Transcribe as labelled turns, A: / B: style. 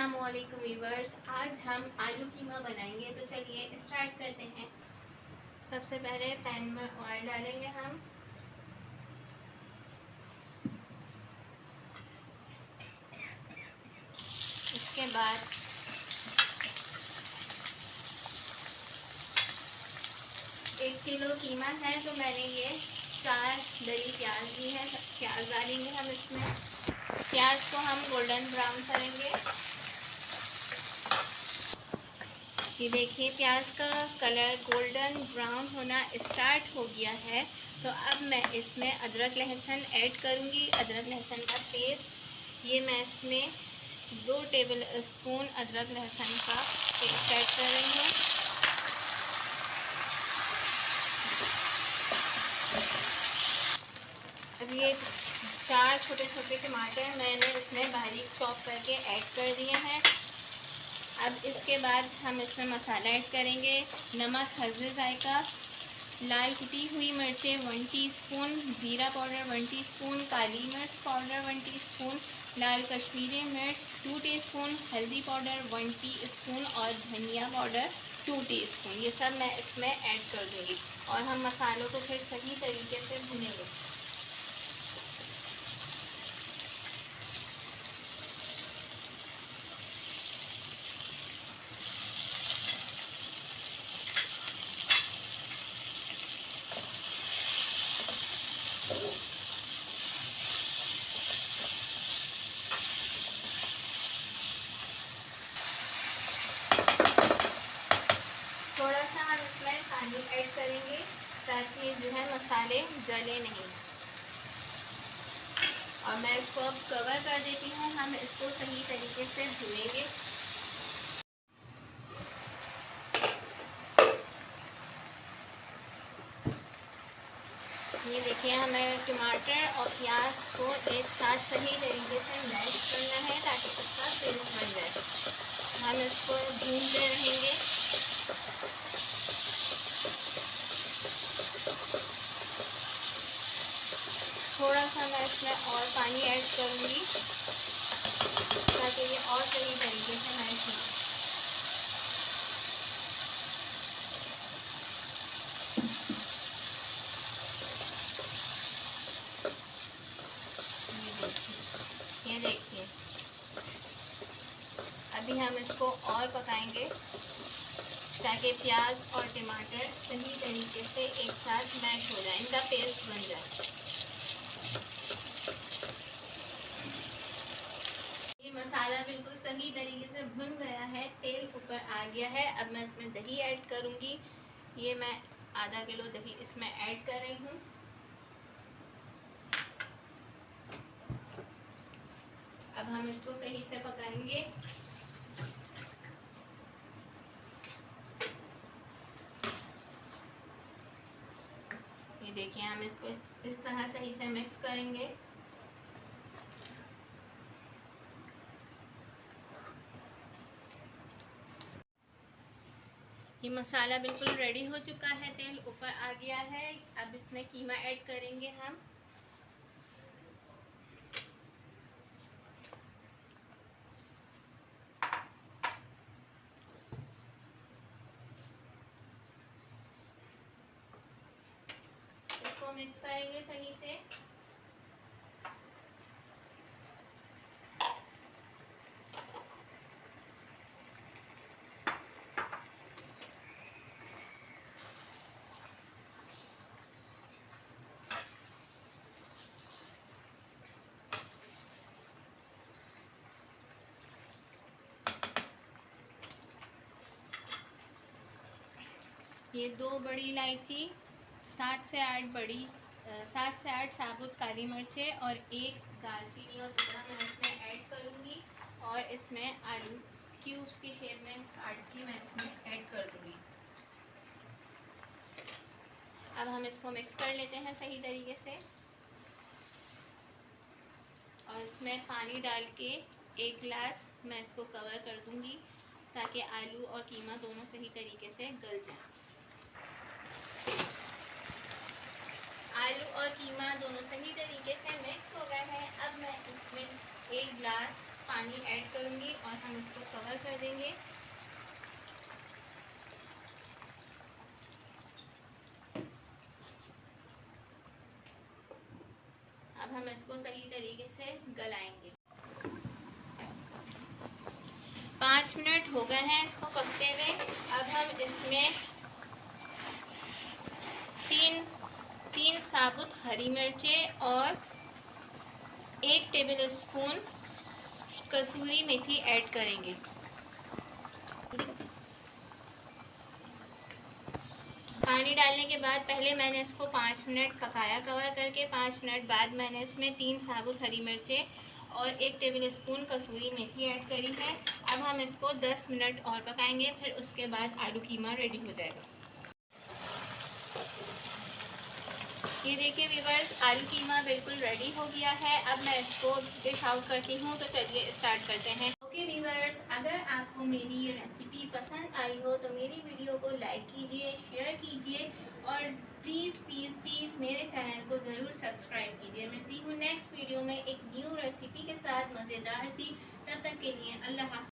A: अस्सलामुअलैकुम व्यूअर्स, आज हम आलू कीमा बनाएंगे। तो चलिए स्टार्ट करते हैं। सबसे पहले पैन में ऑयल डालेंगे हम। इसके बाद 1 किलो कीमा है तो मैंने ये 4 बड़ी प्याज ली है। प्याज डालेंगे हम इसमें। प्याज को हम गोल्डन ब्राउन करेंगे। ये देखिए प्याज का कलर गोल्डन ब्राउन होना स्टार्ट हो गया है। तो अब मैं इसमें अदरक लहसुन ऐड करूँगी। अदरक लहसुन का पेस्ट, ये मैं इसमें 2 टेबल स्पून अदरक लहसुन का पेस्ट ऐड कर रही हूँ। अब ये 4 छोटे छोटे टमाटर मैंने इसमें बारीक चॉप करके ऐड कर दिए हैं। अब इसके बाद हम इसमें मसाला ऐड करेंगे। नमक हस्बे जायका, लाल कुटी हुई मिर्चें 1 टीस्पून, ज़ीरा पाउडर 1 टीस्पून, काली मिर्च पाउडर 1 टीस्पून, लाल कश्मीरी मिर्च 2 टीस्पून, हल्दी पाउडर 1 टीस्पून और धनिया पाउडर 2 टीस्पून। ये सब मैं इसमें ऐड कर दूँगी और हम मसालों को फिर सही तरीके से भूनेंगे। थोड़ा सा हम इसमें पानी ऐड करेंगे ताकि जो है मसाले जले नहीं। और मैं इसको अब कवर कर देती हूँ। हम इसको सही तरीके से भूनेंगे। ये देखिए हमें टमाटर और प्याज को एक साथ सही तरीके से मैश करना है ताकि इसका पेस्ट बन जाए। हम इसको भूनते रहेंगे। थोड़ा सा मैं इसमें और पानी ऐड करूँगी ताकि ये और सही तरीके से मैश हो। ये देखिए अभी हम इसको और पकाएंगे ताकि प्याज और टमाटर सही तरीके से एक साथ मैश हो जाए, इनका पेस्ट बन जाए। ये मसाला बिल्कुल सही तरीके से भुन गया है, तेल ऊपर आ गया है। अब मैं इसमें दही ऐड करूँगी। ये मैं आधा किलो दही इसमें ऐड कर रही हूँ। अब हम इसको सही से पकाएंगे। ये देखिए हम इसको इस तरह सही से मिक्स करेंगे। ये मसाला बिल्कुल रेडी हो चुका है, तेल ऊपर आ गया है। अब इसमें कीमा ऐड करेंगे हम। इसको मिक्स करेंगे सही से। ये 2 बड़ी इलायची, 7 से 8 साबुत काली मिर्चें और 1 दालचीनी का टुकड़ा मैं इसमें ऐड करूँगी और इसमें आलू क्यूब्स की शेप में काट के मैं इसमें ऐड कर दूँगी। अब हम इसको मिक्स कर लेते हैं सही तरीके से और इसमें पानी डाल के 1 गिलास मैं इसको कवर कर दूँगी ताकि आलू और कीमा दोनों सही तरीके से गल जाए। आलू और कीमा दोनों सही तरीके से मिक्स हो गए हैं। अब मैं इसमें 1 गिलास पानी ऐड करूँगी और हम इसको कवर कर देंगे। अब हम इसको सही तरीके से गलाएंगे। 5 मिनट हो गए हैं इसको पकते हुए। अब हम इसमें तीन साबुत हरी मिर्चें और 1 टेबल स्पून कसूरी मेथी ऐड करेंगे। पानी डालने के बाद पहले मैंने इसको 5 मिनट पकाया कवर करके। 5 मिनट बाद मैंने इसमें 3 साबुत हरी मिर्चें और 1 टेबल स्पून कसूरी मेथी ऐड करी है। अब हम इसको 10 मिनट और पकाएंगे, फिर उसके बाद आलू कीमा रेडी हो जाएगा। ये देखिए व्यूअर्स, आलू कीमा बिल्कुल रेडी हो गया है। अब मैं इसको डिश आउट करती हूँ, तो चलिए स्टार्ट करते हैं। ओके व्यूअर्स, अगर आपको मेरी ये रेसिपी पसंद आई हो तो मेरी वीडियो को लाइक कीजिए, शेयर कीजिए और प्लीज़ प्लीज़ प्लीज़ मेरे चैनल को ज़रूर सब्सक्राइब कीजिए। मिलती हूँ नेक्स्ट वीडियो में एक न्यू रेसिपी के साथ, मज़ेदार सी। तब तक के लिए अल्लाह हाफ़िज़।